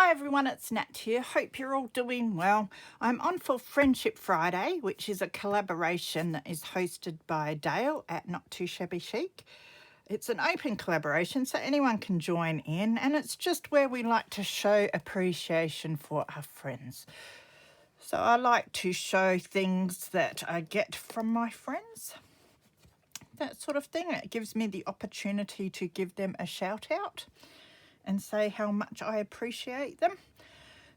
Hi everyone, it's Nat here. Hope you're all doing well. I'm on for Friendship Friday, which is a collaboration that is hosted by Dale at Not Too Shabby Chic. It's an open collaboration so anyone can join in, and it's just where we like to show appreciation for our friends. So I like to show things that I get from my friends, that sort of thing. It gives me the opportunity to give them a shout out and say how much I appreciate them.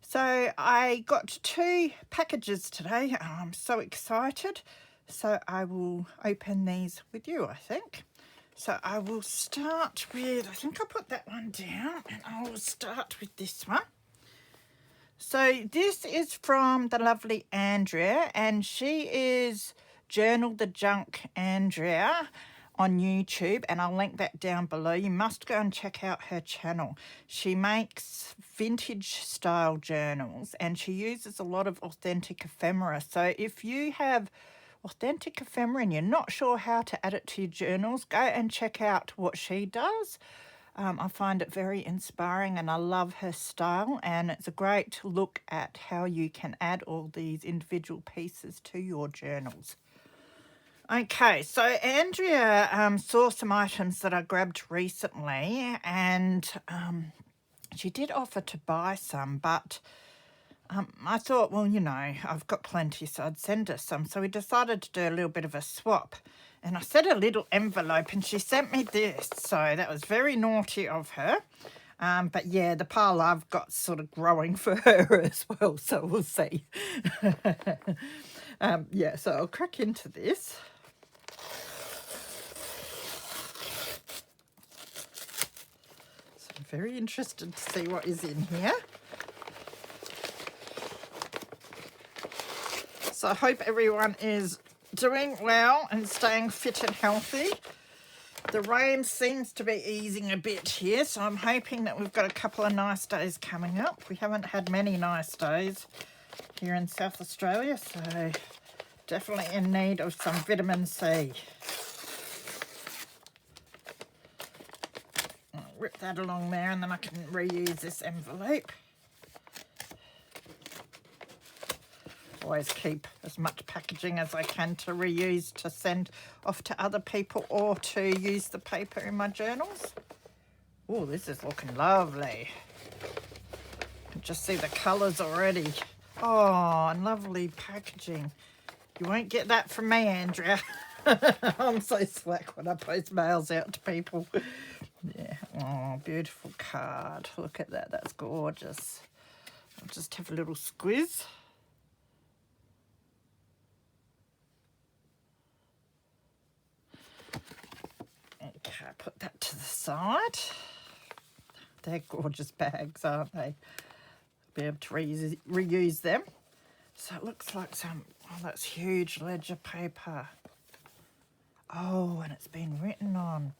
So I got 2 packages today. I'm so excited. So I will open these with you, I think. So I will start with, I think I'll put that one down, and I will start with this one. So this is from the lovely Andrea, and she is Journal the Junk Andrea on YouTube, and I'll link that down below. You must go and check out her channel. She makes vintage style journals, and she uses a lot of authentic ephemera. So if you have authentic ephemera and you're not sure how to add it to your journals, go and check out what she does. I find it very inspiring and I love her style, and it's a great look at how you can add all these individual pieces to your journals. Okay, so Andrea saw some items that I grabbed recently, and she did offer to buy some, but I thought, well, you know, I've got plenty, so I'd send her some. So we decided to do a little bit of a swap. And I set a little envelope, and she sent me this. So that was very naughty of her. But yeah, the pile I've got sort of growing for her as well, so we'll see. Yeah, so I'll crack into this. So I'm very interested to see what is in here. So I hope everyone is doing well and staying fit and healthy. The rain seems to be easing a bit here, so I'm hoping that we've got a couple of nice days coming up. We haven't had many nice days here in South Australia, so definitely in need of some vitamin C. I'll rip that along there, and then I can reuse this envelope. Always keep as much packaging as I can to reuse, to send off to other people, or to use the paper in my journals. Oh, this is looking lovely. I can just see the colours already. Oh, and lovely packaging. You won't get that from me, Andrea. I'm so slack when I post mails out to people. Yeah, oh, beautiful card. Look at that, that's gorgeous. I'll just have a little squiz. Okay, put that to the side. They're gorgeous bags, aren't they? Be able to reuse them. So it looks like some, oh, that's huge ledger paper. Oh, and it's been written on.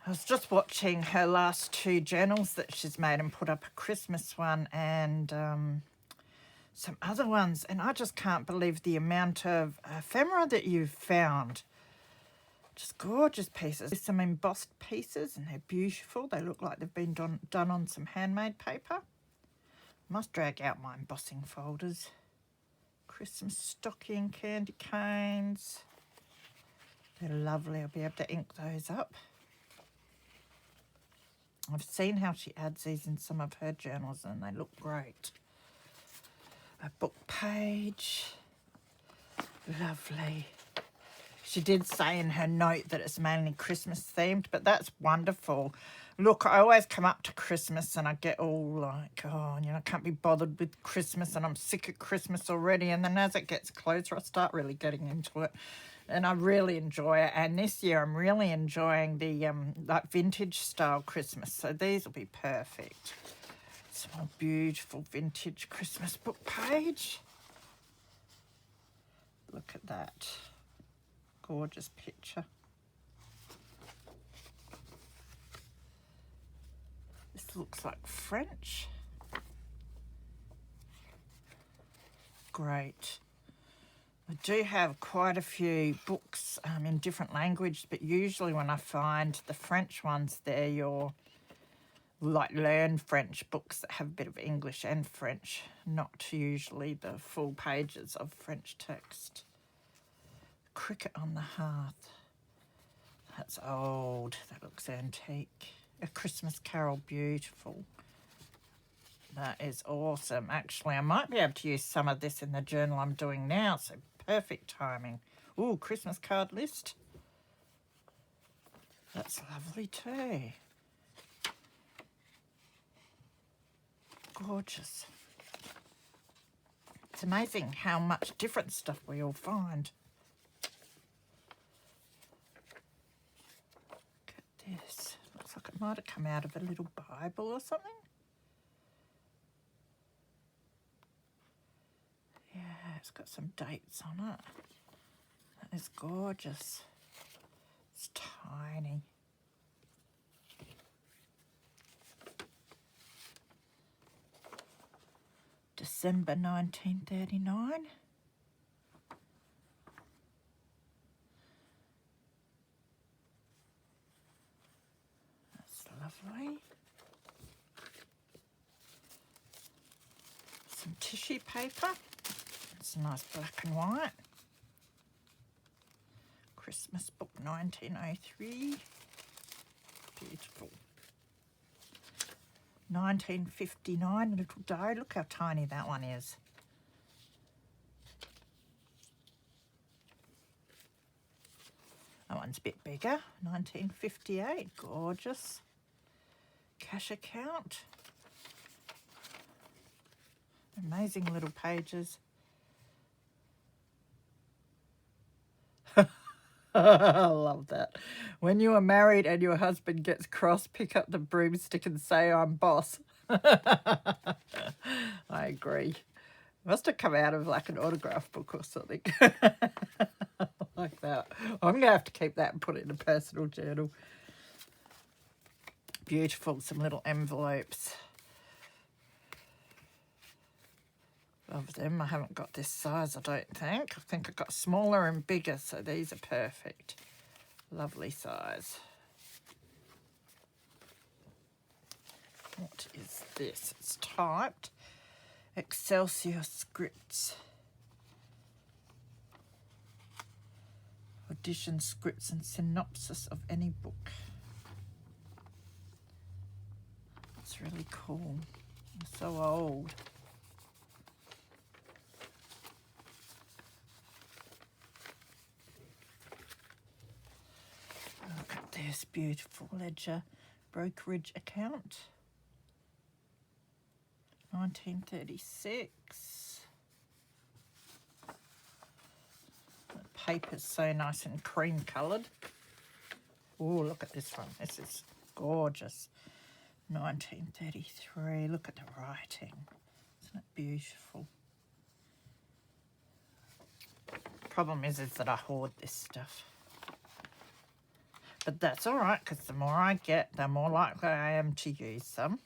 I was just watching her last 2 journals that she's made and put up a Christmas one and some other ones, and I just can't believe the amount of ephemera that you've found. Just gorgeous pieces. There's some embossed pieces, and they're beautiful. They look like they've been done on some handmade paper. Must drag out my embossing folders. Christmas stocking, candy canes. They're lovely. I'll be able to ink those up. I've seen how she adds these in some of her journals, and they look great. A book page. Lovely. She did say in her note that it's mainly Christmas themed, but that's wonderful. Look, I always come up to Christmas and I get all like, oh, you know, I can't be bothered with Christmas and I'm sick of Christmas already. And then as it gets closer, I start really getting into it. And I really enjoy it. And this year I'm really enjoying the like vintage style Christmas. So these will be perfect. Some more beautiful vintage Christmas book page. Look at that. Gorgeous picture. This looks like French. Great. I do have quite a few books in different languages, but usually when I find the French ones, they're your like learn French books that have a bit of English and French, not usually the full pages of French text. Cricket on the Hearth. That's old. That looks antique. A Christmas Carol, beautiful. That is awesome. Actually, I might be able to use some of this in the journal I'm doing now, so perfect timing. Ooh, Christmas card list. That's lovely too. Gorgeous. It's amazing how much different stuff we all find. Look at this. Looks like it might have come out of a little Bible or something. Yeah, it's got some dates on it. That is gorgeous. It's tiny. December 1939. That's lovely. Some tissue paper. It's nice black and white. Christmas book 1903. Beautiful. 1959, little diary. Look how tiny that one is. That one's a bit bigger. 1958, gorgeous. Cash account. Amazing little pages. I love that. When you are married and your husband gets cross, pick up the broomstick and say, I'm boss. I agree. Must have come out of like an autograph book or something. Like that. I'm going to have to keep that and put it in a personal journal. Beautiful. Some little envelopes. Love them. I haven't got this size, I don't think. I think I've got smaller and bigger, so these are perfect. Lovely size. What is this? It's typed Excelsior scripts. Audition scripts and synopsis of any book. It's really cool. It's so old. Look at this beautiful ledger brokerage account. 1936. The paper's so nice and cream coloured. Oh, look at this one. This is gorgeous. 1933. Look at the writing. Isn't it beautiful? Problem is that I hoard this stuff. But that's all right, because the more I get, the more likely I am to use some.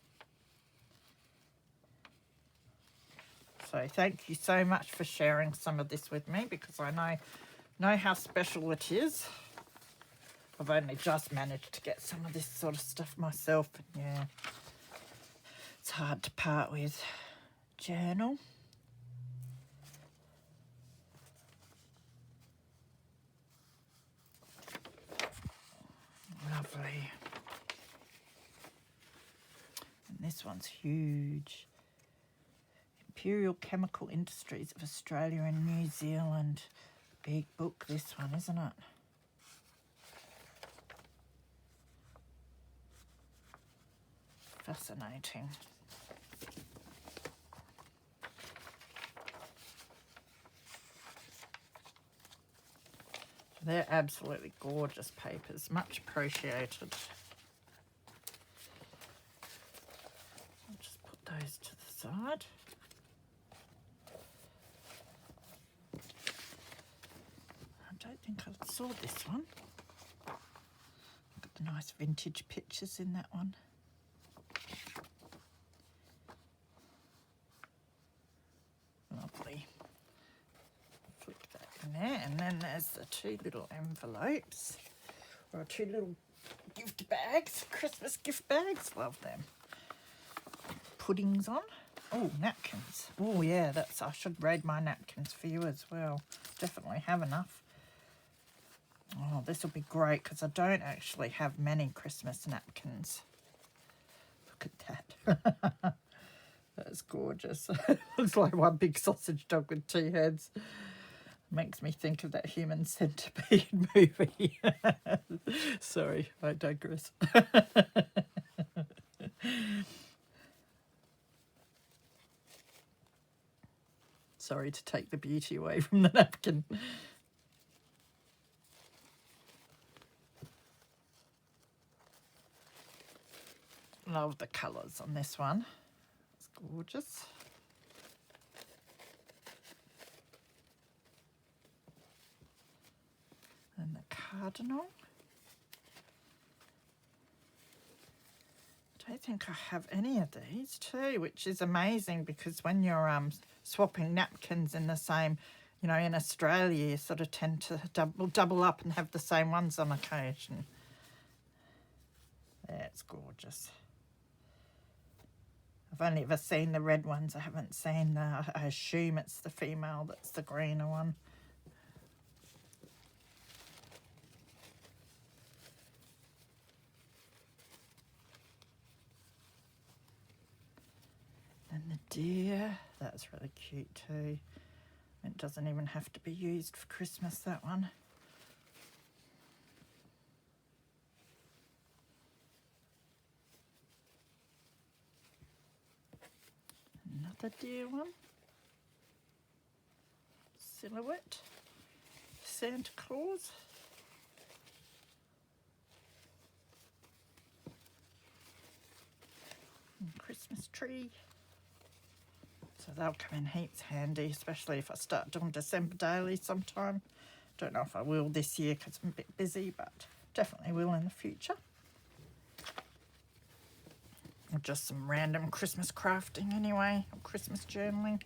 So thank you so much for sharing some of this with me, because I know how special it is. I've only just managed to get some of this sort of stuff myself. And yeah, it's hard to part with. Journal. Lovely. And this one's huge. Imperial Chemical Industries of Australia and New Zealand. Big book, this one, isn't it? Fascinating. They're absolutely gorgeous papers, much appreciated. I'll just put those to the side. I don't think I saw this one. Got the nice vintage pictures in that one. Lovely. Flick that in there, and then there's the two little envelopes, or two little gift bags, Christmas gift bags. Love them. puddings on. Oh, napkins. Oh, yeah, I should raid my napkins for you as well. Definitely have enough. Oh, this will be great because I don't actually have many Christmas napkins. Look at that. That's gorgeous. Looks like one big sausage dog with two heads. Makes me think of that Human Centipede movie. Sorry, I digress. Sorry to take the beauty away from the napkin. Love the colours on this one. It's gorgeous. And the cardinal. I don't think I have any of these too, which is amazing because when you're swapping napkins in the same, you know, in Australia, you sort of tend to double up and have the same ones on occasion. Yeah, it's gorgeous. I've only ever seen the red ones. I haven't seen the, I assume it's the female that's the greener one. And the deer, that's really cute too. It doesn't even have to be used for Christmas, that one. Another deer one. Silhouette. Santa Claus. And Christmas tree. So they'll come in heaps handy, especially if I start doing December daily sometime. Don't know if I will this year because I'm a bit busy, but definitely will in the future. Or just some random Christmas crafting anyway, or Christmas journaling.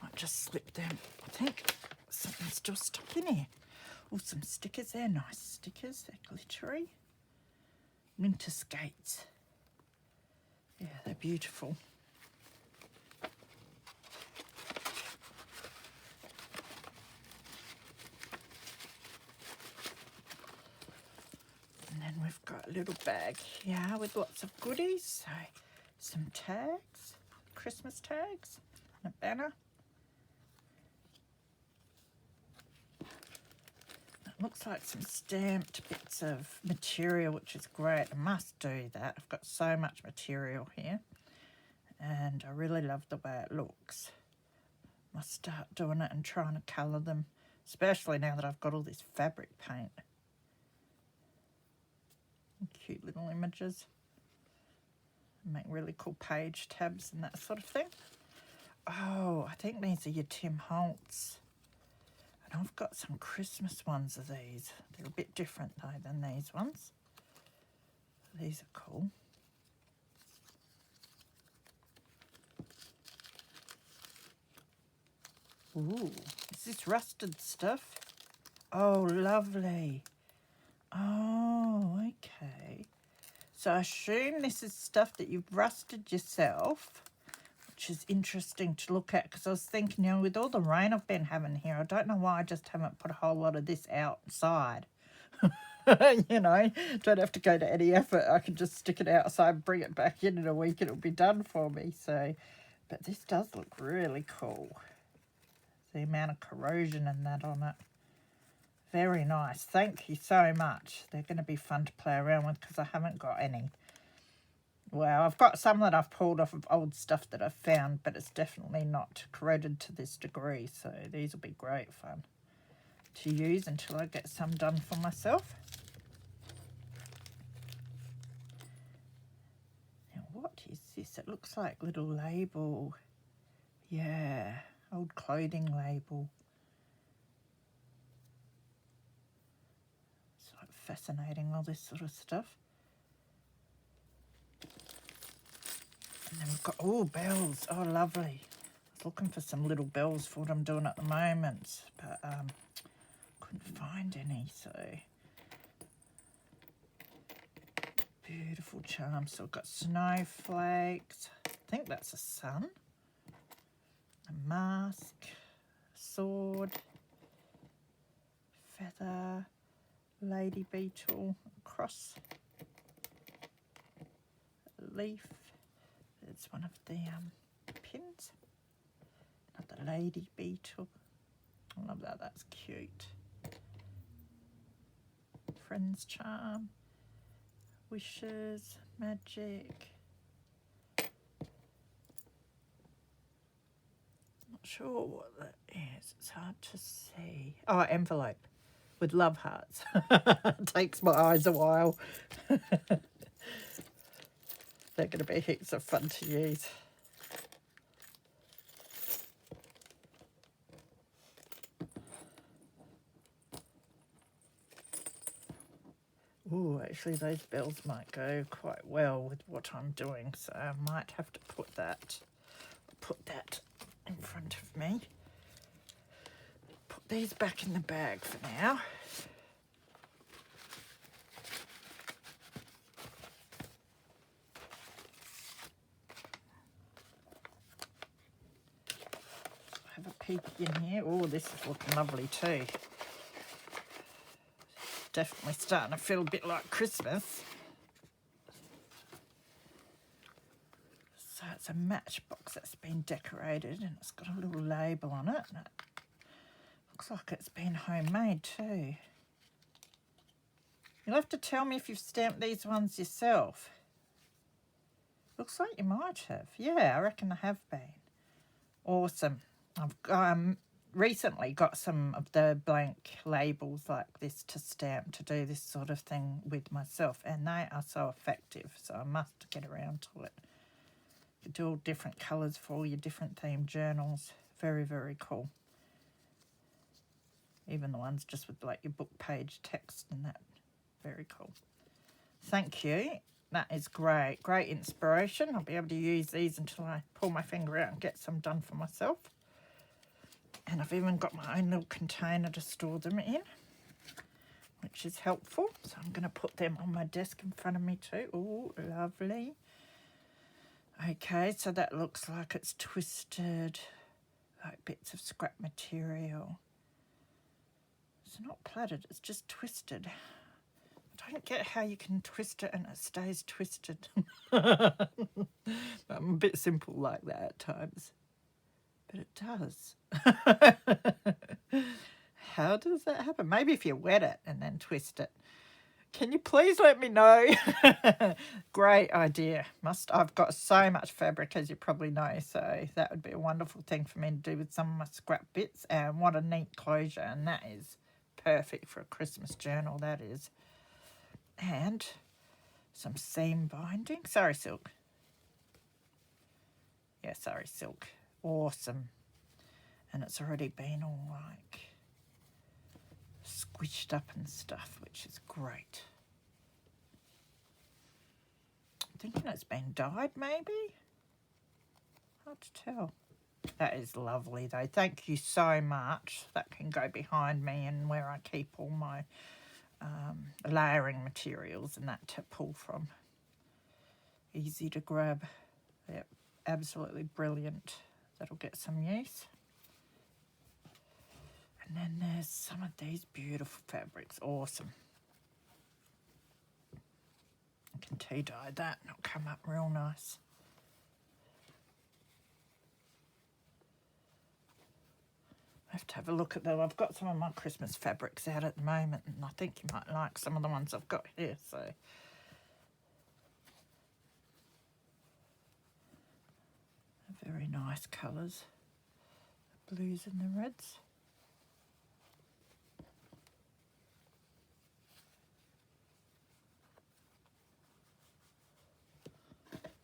Might just slip them. I think something's still stuck in here. Oh, some stickers there, nice stickers, they're glittery. Winter skates. Yeah, they're beautiful. And then we've got a little bag here with lots of goodies. So some tags, Christmas tags, and a banner. It looks like some stamped bits of material, which is great. I must do that. I've got so much material here. And I really love the way it looks. Must start doing it and trying to colour them, especially now that I've got all this fabric paint. Cute little images. Make really cool page tabs and that sort of thing. Oh, I think these are your Tim Holtz. And I've got some Christmas ones of these. They're a bit different though than these ones. These are cool. Ooh, is this rusted stuff? Oh, lovely. Oh, okay. So I assume this is stuff that you've rusted yourself, which is interesting to look at because I was thinking, you know, with all the rain I've been having here, I don't know why I just haven't put a whole lot of this outside. You know, don't have to go to any effort. I can just stick it outside, bring it back in a week, and it'll be done for me. So, but this does look really cool. The amount of corrosion and that on it. Very nice. Thank you so much. They're going to be fun to play around with because I haven't got any. Well, I've got some that I've pulled off of old stuff that I've found, but it's definitely not corroded to this degree. So these will be great fun to use until I get some done for myself. Now, what is this? It looks like a little label. Yeah, old clothing label. It's like fascinating, all this sort of stuff. And then we've got, oh, bells. Oh, lovely. I was looking for some little bells for what I'm doing at the moment, but couldn't find any, so. beautiful charm. So we've got snowflakes. I think that's a sun. A mask. A sword. Feather. Lady beetle. Cross. A leaf. It's one of the pins. Another lady beetle. I love that. That's cute. Friend's charm. Wishes, magic. Not sure what that is. It's hard to see. Oh, envelope with love hearts. Takes my eyes a while. They're going to be heaps of fun to use. Ooh, actually those bells might go quite well with what I'm doing, so I might have to put that in front of me. Put these back in the bag for now. Have a peek in here. Oh, this is looking lovely too. Definitely starting to feel a bit like Christmas. So it's a matchbox that's been decorated and it's got a little label on it. And it looks like it's been homemade too. You'll have to tell me if you've stamped these ones yourself. Looks like you might have. Yeah, I reckon I have been. Awesome. I've recently got some of the blank labels like this to stamp to do this sort of thing with myself, and they are so effective, so I must get around to it. You do all different colours for all your different themed journals. Very, very cool. Even the ones just with like your book page text and that. Very cool. Thank you. That is great. Great inspiration. I'll be able to use these until I pull my finger out and get some done for myself. And I've even got my own little container to store them in, which is helpful. So I'm going to put them on my desk in front of me too. Oh, lovely. Okay, so that looks like it's twisted, like bits of scrap material. It's not plaited, it's just twisted. I don't get how you can twist it and it stays twisted. I'm a bit simple like that at times. But it does. How does that happen? Maybe if you wet it and then twist it. Can you please let me know? Great idea. I've got so much fabric, as you probably know, so that would be a wonderful thing for me to do with some of my scrap bits. And what a neat closure, and that is perfect for a Christmas journal, that is. And some seam binding. Sari silk. Yeah, Sari silk. Awesome. And it's already been all like squished up and stuff, which is great. I'm thinking it's been dyed maybe. Hard to tell. That is lovely though. Thank you so much. That can go behind me and where I keep all my layering materials and that to pull from. Easy to grab. Yep, absolutely brilliant. That'll get some use. And then there's some of these beautiful fabrics. Awesome. I can tea dye that and it'll come up real nice. I have to have a look at them. I've got some of my Christmas fabrics out at the moment and I think you might like some of the ones I've got here. So very nice colours. The blues and the reds.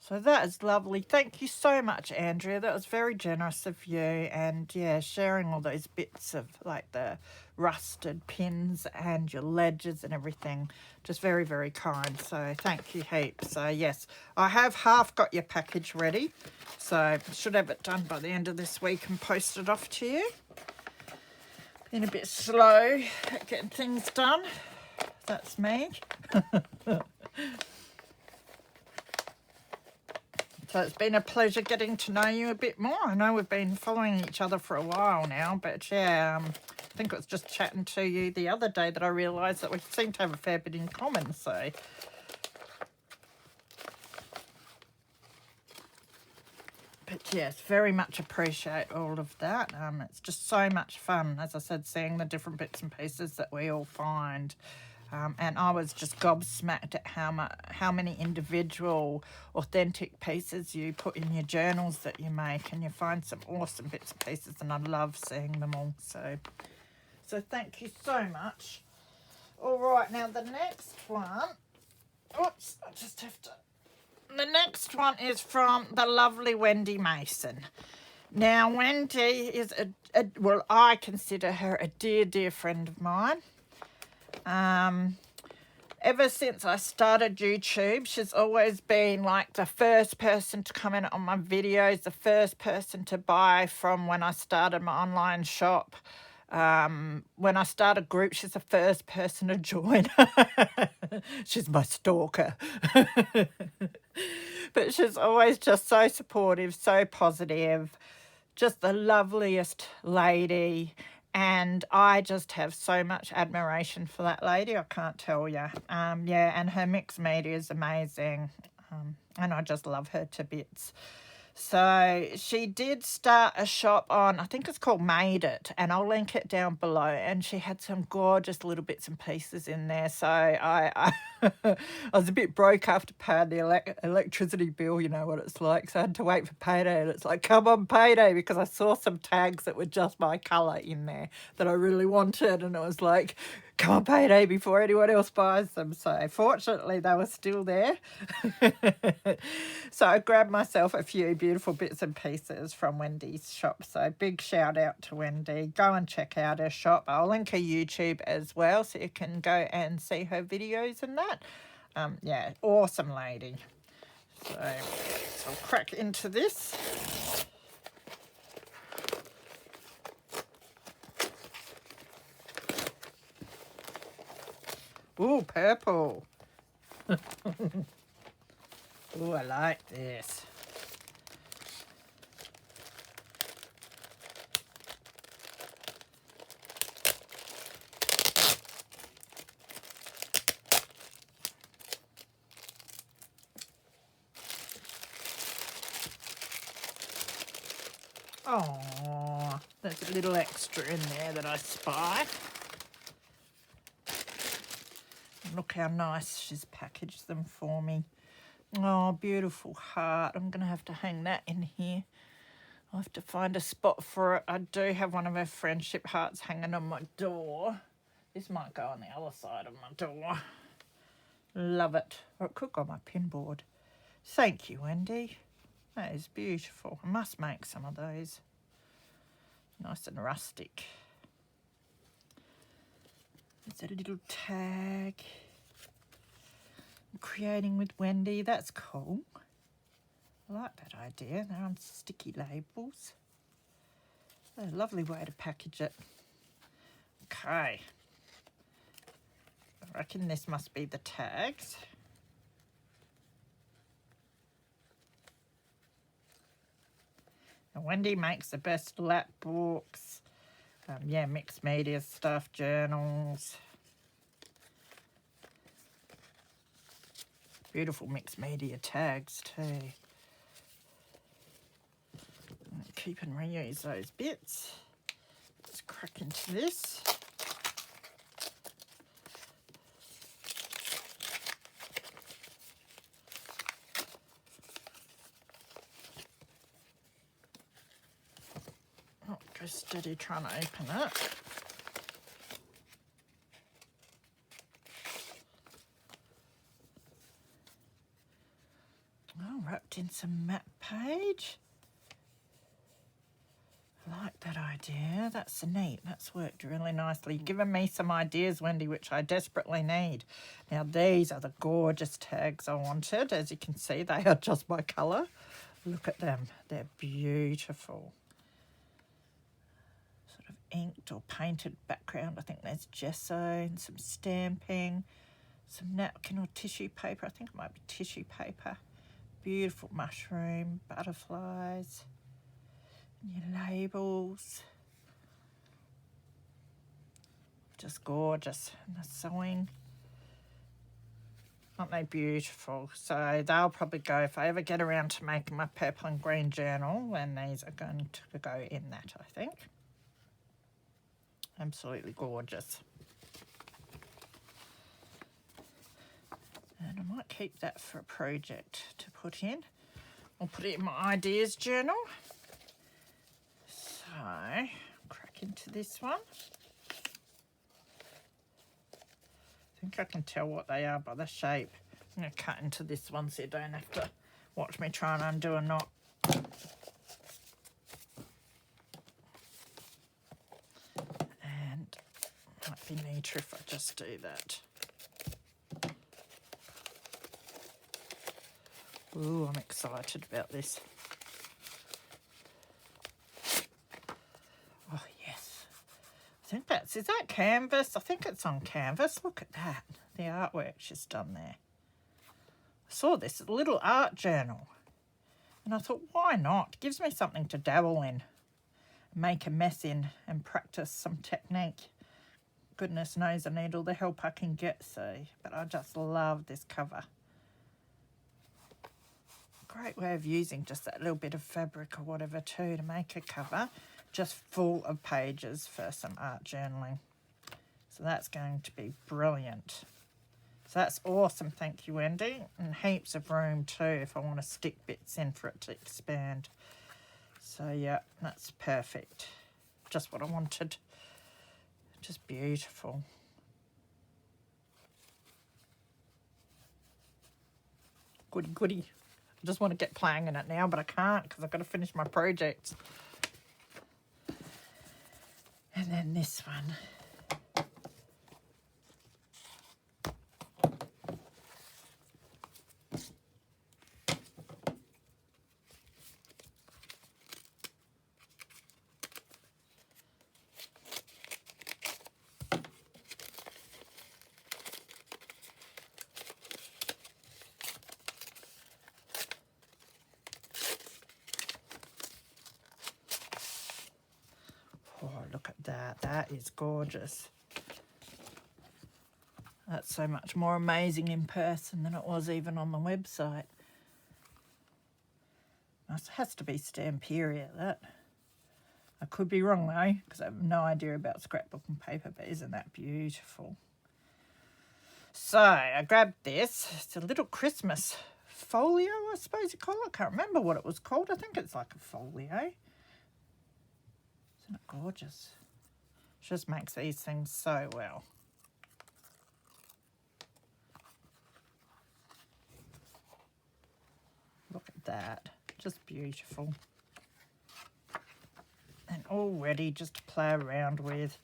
So that is lovely. Thank you so much, Andrea. That was very generous of you. And yeah, sharing all those bits of like the rusted pins and your ledgers and everything. Just very, very kind. So thank you heaps. So yes, I have half got your package ready. So I should have it done by the end of this week and post it off to you. Been a bit slow at getting things done. That's me. So it's been a pleasure getting to know you a bit more. I know we've been following each other for a while now, but yeah, I think it was just chatting to you the other day that I realised that we seem to have a fair bit in common, so. But yes, very much appreciate all of that. It's just so much fun, as I said, seeing the different bits and pieces that we all find. And I was just gobsmacked at how many individual, authentic pieces you put in your journals that you make, and you find some awesome bits and pieces, and I love seeing them all. So thank you so much. All right, now the next one. Oops, I just have to. The next one is from the lovely Wendy Mason. Now, Wendy is well, I consider her a dear, dear friend of mine. Ever since I started YouTube, she's always been like the first person to comment on my videos, the first person to buy from when I started my online shop. When I start a group, she's the first person to join. She's my stalker. But she's always just so supportive, so positive, just the loveliest lady. And I just have so much admiration for that lady, I can't tell you. Yeah, and her mixed media is amazing. And I just love her to bits. So she did start a shop on, I think it's called Made It, and I'll link it down below. And she had some gorgeous little bits and pieces in there. So I was a bit broke after paying the electricity bill, you know what it's like. So I had to wait for payday, and it's like, come on, payday, because I saw some tags that were just my colour in there that I really wanted. And it was like, come on, payday, before anyone else buys them. So fortunately they were still there. So I grabbed myself a few beautiful bits and pieces from Wendy's shop. So big shout out to Wendy. Go and check out her shop. I'll link her YouTube as well, so you can go and see her videos and that. Yeah, awesome lady. So I'll crack into this. Ooh, purple. Ooh, I like this. Oh, there's a little extra in there that I spy. Look how nice she's packaged them for me. Oh, beautiful heart. I'm going to have to hang that in here. I'll have to find a spot for it. I do have one of her friendship hearts hanging on my door. This might go on the other side of my door. Love it. Or it could go on my pin board. Thank you, Wendy. That is beautiful. I must make some of those. Nice and rustic. There's a little tag. Creating with Wendy. That's cool. I like that idea. They're on sticky labels. A lovely way to package it. Okay. I reckon this must be the tags. And Wendy makes the best lap books. Yeah, mixed media stuff, journals. Beautiful mixed media tags too. Keep and reuse those bits. Let's crack into this. Oh, go steady trying to open it. Oh, wrapped in some map page. I like that idea. That's neat. That's worked really nicely. You've given me some ideas, Wendy, which I desperately need. Now, these are the gorgeous tags I wanted. As you can see, they are just my colour. Look at them. They're beautiful. Sort of inked or painted background. I think there's gesso and some stamping, some napkin or tissue paper. I think it might be tissue paper. beautiful mushroom, butterflies, your labels. Just gorgeous. And the sewing. Aren't they beautiful? So they'll probably go, if I ever get around to making my purple and green journal, then these are going to go in that, I think. Absolutely gorgeous. And I might keep that for a project to put in. I'll put it in my ideas journal. So, crack into this one. I think I can tell what they are by the shape. I'm going to cut into this one so you don't have to watch me try and undo a knot. And it might be neater if I just do that. Ooh, I'm excited about this. Oh, yes. I think is that canvas? I think it's on canvas. Look at that, the artwork she's done there. I saw this little art journal and I thought, why not? It gives me something to dabble in, make a mess in and practice some technique. Goodness knows I need all the help I can get, but I just love this cover. Great way of using just that little bit of fabric or whatever too to make a cover just full of pages for some art journaling. So that's going to be brilliant. So that's awesome, thank you, Wendy. And heaps of room too if I want to stick bits in for it to expand. So yeah, that's perfect. Just what I wanted. Just beautiful. Goody goody. I just want to get playing in it now, but I can't because I've got to finish my projects. And then this one. Oh, look at that. That is gorgeous. That's so much more amazing in person than it was even on the website. It has to be Stamperia, that. I could be wrong though, because I have no idea about scrapbooking paper, but isn't that beautiful? So I grabbed this. It's a little Christmas folio, I suppose you call it. I can't remember what it was called. I think it's like a folio. Isn't it gorgeous? She just makes these things so well. Look at that. Just beautiful. And all ready just to play around with.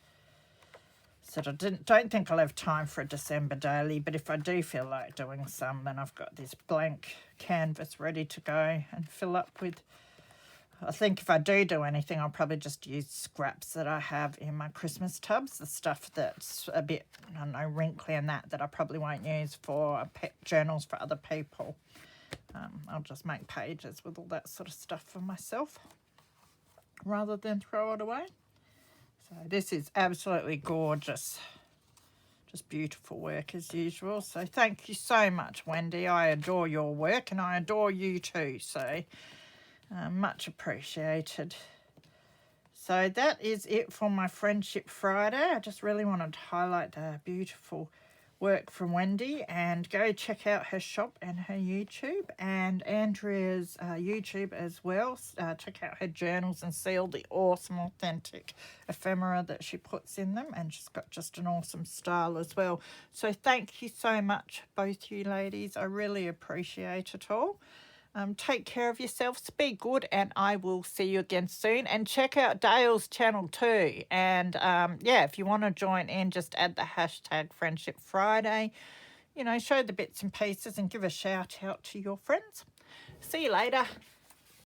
So I don't think I'll have time for a December daily, but if I do feel like doing some, then I've got this blank canvas ready to go and fill up with. I think if I do anything, I'll probably just use scraps that I have in my Christmas tubs, the stuff that's a bit, I don't know, wrinkly and that I probably won't use for journals for other people. I'll just make pages with all that sort of stuff for myself rather than throw it away. So this is absolutely gorgeous. Just beautiful work as usual. So thank you so much, Wendy. I adore your work and I adore you too. So much appreciated. So that is it for my Friendship Friday. I just really wanted to highlight the beautiful work from Wendy, and go check out her shop and her YouTube and Andrea's YouTube as well. Check out her journals and see all the awesome authentic ephemera that she puts in them, and she's got just an awesome style as well. So thank you so much, both you ladies. I really appreciate it all. Take care of yourselves, be good, and I will see you again soon. And check out Dale's channel too. And yeah, if you want to join in, just add the hashtag Friendship Friday. You know, show the bits and pieces and give a shout out to your friends. See you later.